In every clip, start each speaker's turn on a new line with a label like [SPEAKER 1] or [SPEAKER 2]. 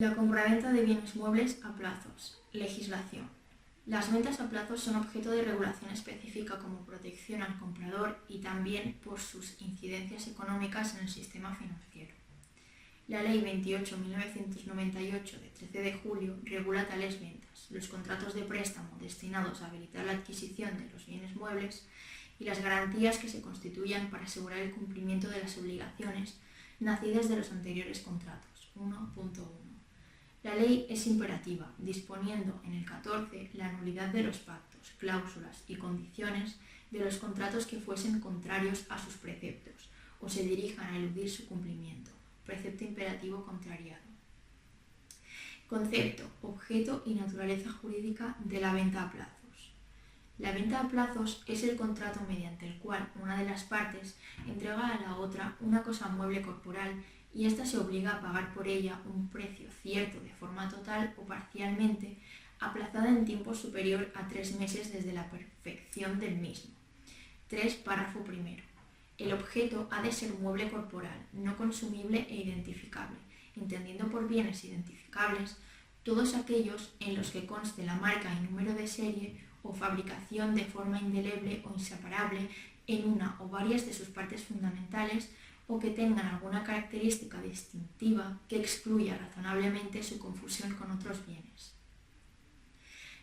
[SPEAKER 1] La compraventa de bienes muebles a plazos. Legislación. Las ventas a plazos son objeto de regulación específica como protección al comprador y también por sus incidencias económicas en el sistema financiero. La Ley 28.1998 de 13 de julio regula tales ventas, los contratos de préstamo destinados a habilitar la adquisición de los bienes muebles y las garantías que se constituyan para asegurar el cumplimiento de las obligaciones nacidas de los anteriores contratos. 1.1. La ley es imperativa, disponiendo en el 14 la nulidad de los pactos, cláusulas y condiciones de los contratos que fuesen contrarios a sus preceptos o se dirijan a eludir su cumplimiento. Precepto imperativo contrariado. Concepto, objeto y naturaleza jurídica de la venta a plazos. La venta a plazos es el contrato mediante el cual una de las partes entrega a la otra una cosa mueble corporal y ésta se obliga a pagar por ella un precio cierto de forma total o parcialmente, aplazada en tiempo superior a 3 meses desde la perfección del mismo. 3. Párrafo primero. El objeto ha de ser mueble corporal, no consumible e identificable, entendiendo por bienes identificables todos aquellos en los que conste la marca y número de serie o fabricación de forma indeleble o inseparable en una o varias de sus partes fundamentales o que tengan alguna característica distintiva que excluya razonablemente su confusión con otros bienes.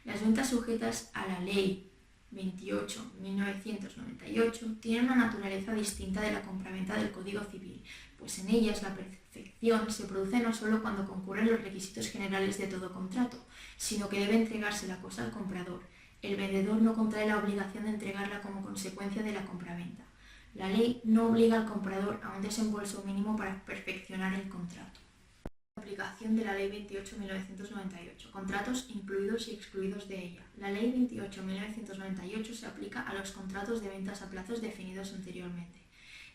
[SPEAKER 1] Las ventas sujetas a la Ley 28.1998 tienen una naturaleza distinta de la compraventa del Código Civil, pues en ellas la perfección se produce no solo cuando concurren los requisitos generales de todo contrato, sino que debe entregarse la cosa al comprador. El vendedor no contrae la obligación de entregarla como consecuencia de la compraventa. La ley no obliga al comprador a un desembolso mínimo para perfeccionar el contrato. Aplicación de la Ley 28.1998. Contratos incluidos y excluidos de ella. La Ley 28.1998 se aplica a los contratos de ventas a plazos definidos anteriormente.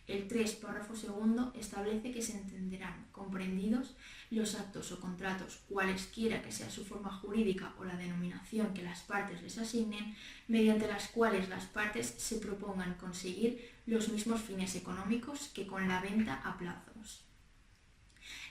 [SPEAKER 1] El 3, párrafo segundo, establece que se entenderán comprendidos los actos o contratos, cualesquiera que sea su forma jurídica o la denominación que las partes les asignen, mediante las cuales las partes se propongan conseguir los mismos fines económicos que con la venta a plazos.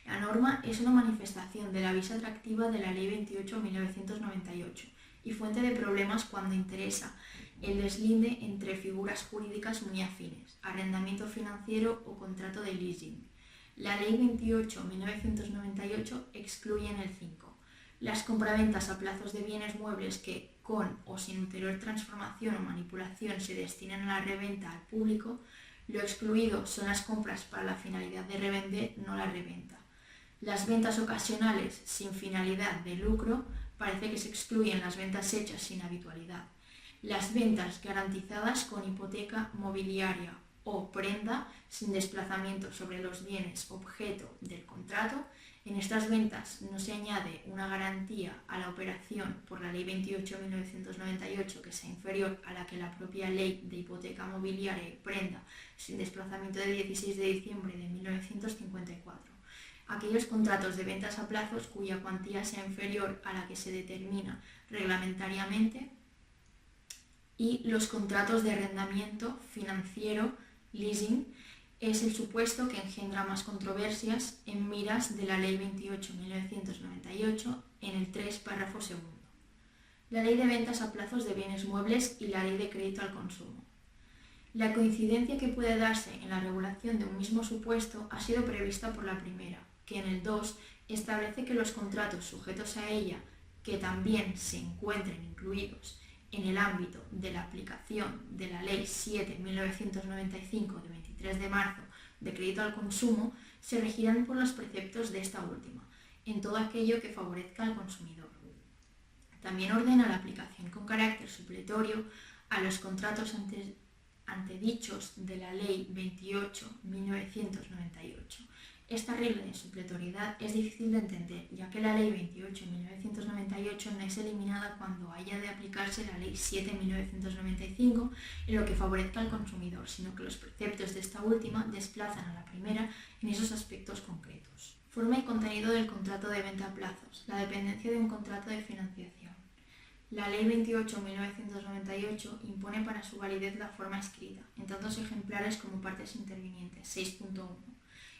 [SPEAKER 1] La norma es una manifestación de la vis atractiva de la Ley 28.1998 y fuente de problemas cuando interesa el deslinde entre figuras jurídicas muy afines, arrendamiento financiero o contrato de leasing. La Ley 28.1998 excluye en el 5 las compraventas a plazos de bienes muebles que, con o sin ulterior transformación o manipulación, se destinen a la reventa al público. Lo excluido son las compras para la finalidad de revender, no la reventa. Las ventas ocasionales sin finalidad de lucro, parece que se excluyen las ventas hechas sin habitualidad. Las ventas garantizadas con hipoteca mobiliaria o prenda sin desplazamiento sobre los bienes objeto del contrato. En estas ventas no se añade una garantía a la operación por la Ley 28.1998 que sea inferior a la que la propia Ley de hipoteca mobiliaria y prenda sin desplazamiento del 16 de diciembre de 1954. Aquellos contratos de ventas a plazos cuya cuantía sea inferior a la que se determina reglamentariamente y los contratos de arrendamiento financiero, leasing, es el supuesto que engendra más controversias en miras de la Ley 28.1998 en el 3, párrafo segundo. La Ley de ventas a plazos de bienes muebles y la Ley de crédito al consumo. La coincidencia que puede darse en la regulación de un mismo supuesto ha sido prevista por la primera, que en el 2 establece que los contratos sujetos a ella, que también se encuentren incluidos en el ámbito de la aplicación de la Ley 7.1995 de 23 de marzo de crédito al consumo, se regirán por los preceptos de esta última, en todo aquello que favorezca al consumidor. También ordena la aplicación con carácter supletorio a los contratos antedichos de la Ley 28.1998. Esta regla de supletoriedad es difícil de entender, ya que la Ley 28.1998 no es eliminada cuando haya de aplicarse la Ley 7.1995 en lo que favorezca al consumidor, sino que los preceptos de esta última desplazan a la primera en esos aspectos concretos. Forma y contenido del contrato de venta a plazos. La dependencia de un contrato de financiación. La Ley 28.1998 impone para su validez la forma escrita, en tantos ejemplares como partes intervinientes. 6.1.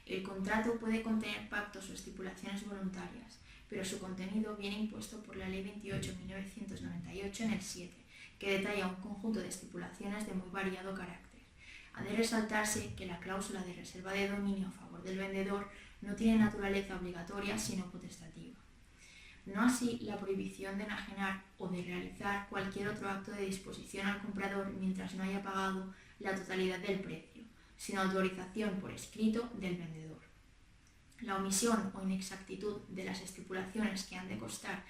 [SPEAKER 1] El contrato puede contener pactos o estipulaciones voluntarias. pero su contenido viene impuesto por la Ley 28/1998 en el 7, que detalla un conjunto de estipulaciones de muy variado carácter. Ha de resaltarse que la cláusula de reserva de dominio a favor del vendedor no tiene naturaleza obligatoria, sino potestativa. No así la prohibición de enajenar o de realizar cualquier otro acto de disposición al comprador mientras no haya pagado la totalidad del precio, sin autorización por escrito del vendedor. La omisión o inexactitud de las estipulaciones que han de constar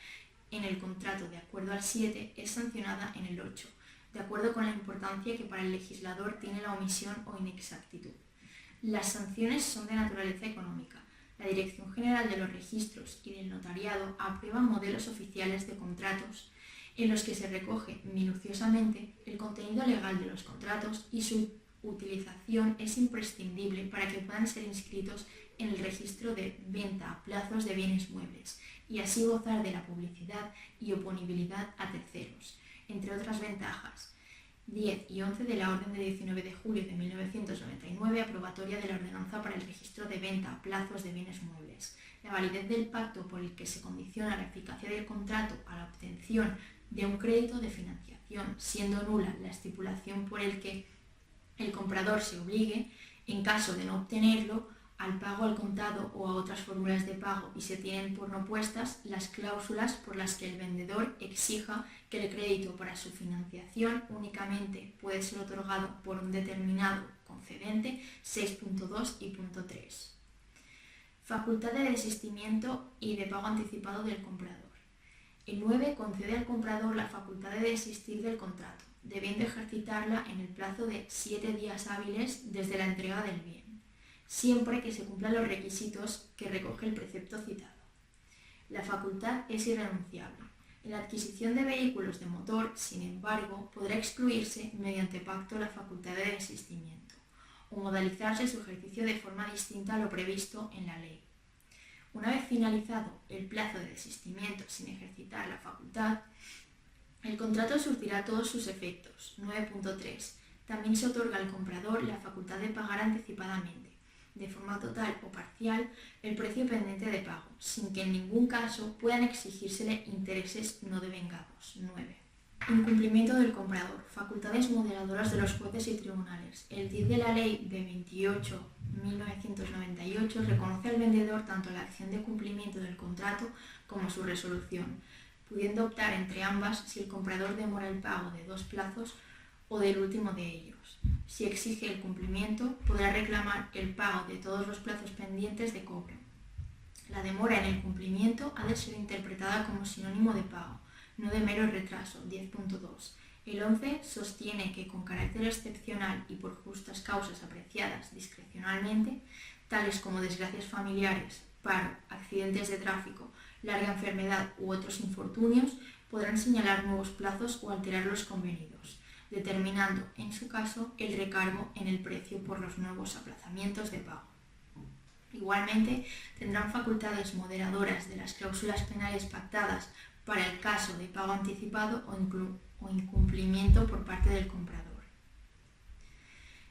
[SPEAKER 1] en el contrato de acuerdo al 7 es sancionada en el 8, de acuerdo con la importancia que para el legislador tiene la omisión o inexactitud. Las sanciones son de naturaleza económica. La Dirección General de los Registros y del Notariado aprueba modelos oficiales de contratos en los que se recoge minuciosamente el contenido legal de los contratos y su utilización es imprescindible para que puedan ser inscritos en el registro de venta a plazos de bienes muebles y así gozar de la publicidad y oponibilidad a terceros, entre otras ventajas. 10 y 11 de la Orden de 19 de julio de 1999, aprobatoria de la Ordenanza para el Registro de Venta a Plazos de Bienes Muebles. La validez del pacto por el que se condiciona la eficacia del contrato a la obtención de un crédito de financiación, siendo nula la estipulación por el que el comprador se obligue, en caso de no obtenerlo, al pago al contado o a otras fórmulas de pago y se tienen por no puestas las cláusulas por las que el vendedor exija que el crédito para su financiación únicamente puede ser otorgado por un determinado concedente 6.2 y punto 3. Facultad de desistimiento y de pago anticipado del comprador. El 9 concede al comprador la facultad de desistir del contrato, debiendo ejercitarla en el plazo de 7 días hábiles desde la entrega del bien, siempre que se cumplan los requisitos que recoge el precepto citado. La facultad es irrenunciable. En la adquisición de vehículos de motor, sin embargo, podrá excluirse mediante pacto la facultad de desistimiento o modalizarse su ejercicio de forma distinta a lo previsto en la ley. Una vez finalizado el plazo de desistimiento sin ejercitar la facultad, el contrato surtirá todos sus efectos. 9.3. También se otorga al comprador la facultad de pagar anticipadamente, de forma total o parcial, el precio pendiente de pago, sin que en ningún caso puedan exigírsele intereses no devengados. 9. Incumplimiento del comprador. Facultades moderadoras de los jueces y tribunales. El 10 de la Ley de 28/1998 reconoce al vendedor tanto la acción de cumplimiento del contrato como su resolución, pudiendo optar entre ambas si el comprador demora el pago de 2 plazos o del último de ellos. Si exige el cumplimiento, podrá reclamar el pago de todos los plazos pendientes de cobro. La demora en el cumplimiento ha de ser interpretada como sinónimo de pago, no de mero retraso. 10.2. El 11 sostiene que con carácter excepcional y por justas causas apreciadas discrecionalmente, tales como desgracias familiares, paro, accidentes de tráfico, larga enfermedad u otros infortunios, podrán señalar nuevos plazos o alterar los convenidos, determinando, en su caso, el recargo en el precio por los nuevos aplazamientos de pago. Igualmente, tendrán facultades moderadoras de las cláusulas penales pactadas para el caso de pago anticipado o incumplimiento por parte del comprador.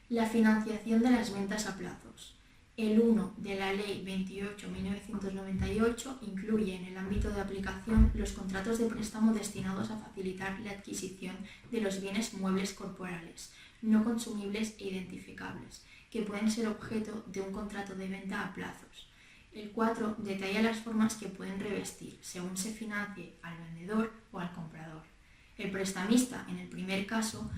[SPEAKER 1] La financiación de las ventas a plazos. El 1 de la Ley 28/1998 incluye en el ámbito de aplicación los contratos de préstamo destinados a facilitar la adquisición de los bienes muebles corporales, no consumibles e identificables, que pueden ser objeto de un contrato de venta a plazos. El 4 detalla las formas que pueden revestir, según se financie al vendedor o al comprador. El prestamista, en el primer caso,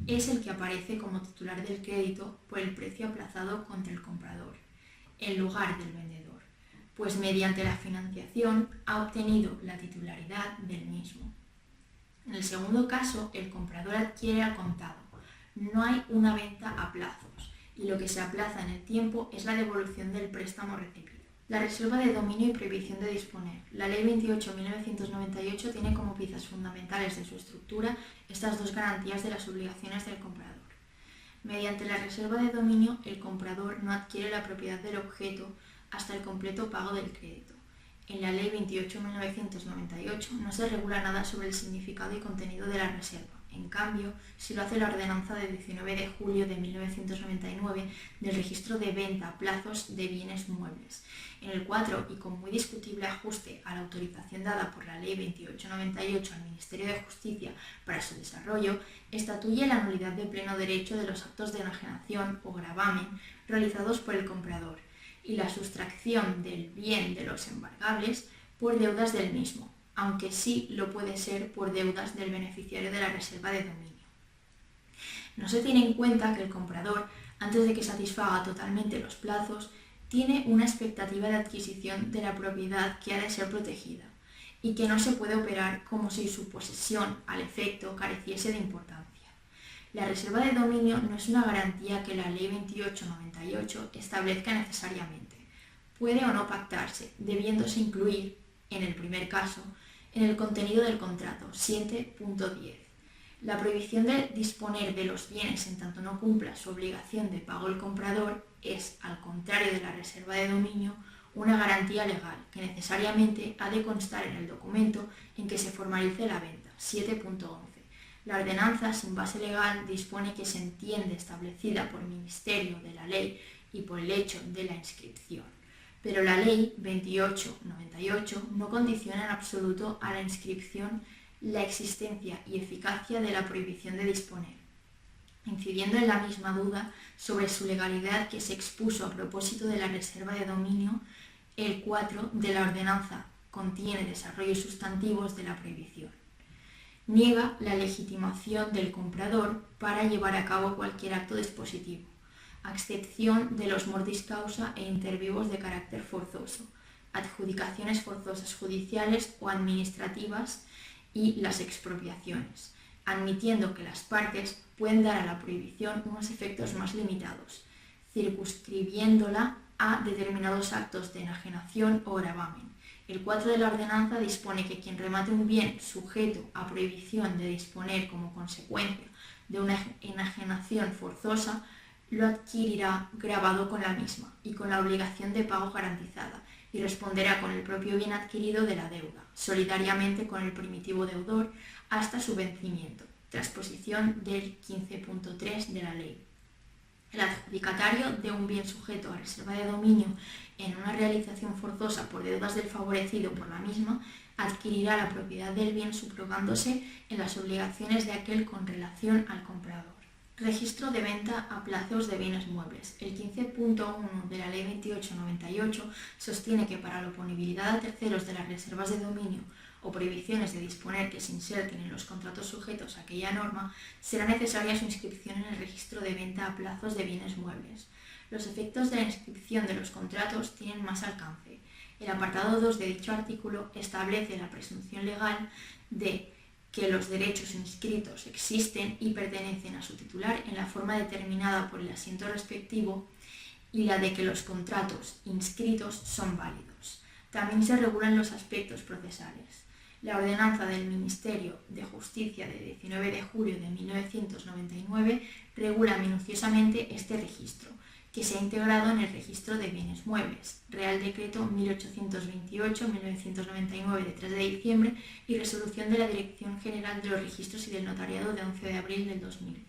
[SPEAKER 1] es el que aparece como titular del crédito por el precio aplazado contra el comprador, en lugar del vendedor, pues mediante la financiación ha obtenido la titularidad del mismo. En el segundo caso, el comprador adquiere al contado. No hay una venta a plazos y lo que se aplaza en el tiempo es la devolución del préstamo recibido. La reserva de dominio y prohibición de disponer. La Ley 28/1998 tiene como piezas fundamentales de su estructura estas dos garantías de las obligaciones del comprador. Mediante la reserva de dominio, el comprador no adquiere la propiedad del objeto hasta el completo pago del crédito. En la Ley 28/1998 no se regula nada sobre el significado y contenido de la reserva. En cambio, si lo hace la ordenanza de 19 de julio de 1999 del registro de venta a plazos de bienes muebles. En el 4, y con muy discutible ajuste a la autorización dada por la Ley 2898 al Ministerio de Justicia para su desarrollo, estatuye la nulidad de pleno derecho de los actos de enajenación o gravamen realizados por el comprador y la sustracción del bien de los embargables por deudas del mismo, aunque sí lo puede ser por deudas del beneficiario de la reserva de dominio. No se tiene en cuenta que el comprador, antes de que satisfaga totalmente los plazos, tiene una expectativa de adquisición de la propiedad que ha de ser protegida y que no se puede operar como si su posesión, al efecto, careciese de importancia. La reserva de dominio no es una garantía que la Ley 2898 establezca necesariamente. Puede o no pactarse, debiéndose incluir, en el primer caso, en el contenido del contrato 7.10. La prohibición de disponer de los bienes en tanto no cumpla su obligación de pago el comprador es, al contrario de la reserva de dominio, una garantía legal que necesariamente ha de constar en el documento en que se formalice la venta 7.11. La ordenanza sin base legal dispone que se entiende establecida por el Ministerio de la Ley y por el hecho de la inscripción. Pero la Ley 2898 no condiciona en absoluto a la inscripción la existencia y eficacia de la prohibición de disponer, incidiendo en la misma duda sobre su legalidad que se expuso a propósito de la reserva de dominio. El 4 de la ordenanza contiene desarrollos sustantivos de la prohibición. Niega la legitimación del comprador para llevar a cabo cualquier acto dispositivo, a excepción de los mortis causa e intervivos de carácter forzoso, adjudicaciones forzosas judiciales o administrativas y las expropiaciones, admitiendo que las partes pueden dar a la prohibición unos efectos más limitados, circunscribiéndola a determinados actos de enajenación o gravamen. El 4 de la ordenanza dispone que quien remate un bien sujeto a prohibición de disponer como consecuencia de una enajenación forzosa lo adquirirá grabado con la misma y con la obligación de pago garantizada, y responderá con el propio bien adquirido de la deuda, solidariamente con el primitivo deudor, hasta su vencimiento. Transposición del 15.3 de la ley. El adjudicatario de un bien sujeto a reserva de dominio en una realización forzosa por deudas del favorecido por la misma, adquirirá la propiedad del bien subrogándose en las obligaciones de aquel con relación al comprador. Registro de venta a plazos de bienes muebles. El 15.1 de la Ley 2898 sostiene que para la oponibilidad a terceros de las reservas de dominio o prohibiciones de disponer que se inserten en los contratos sujetos a aquella norma, será necesaria su inscripción en el registro de venta a plazos de bienes muebles. Los efectos de la inscripción de los contratos tienen más alcance. El apartado 2 de dicho artículo establece la presunción legal de que los derechos inscritos existen y pertenecen a su titular en la forma determinada por el asiento respectivo y la de que los contratos inscritos son válidos. También se regulan los aspectos procesales. La ordenanza del Ministerio de Justicia de 19 de julio de 1999 regula minuciosamente este registro, que se ha integrado en el Registro de Bienes Muebles, Real Decreto 1828-1999 de 3 de diciembre y Resolución de la Dirección General de los Registros y del Notariado de 11 de abril del 2000.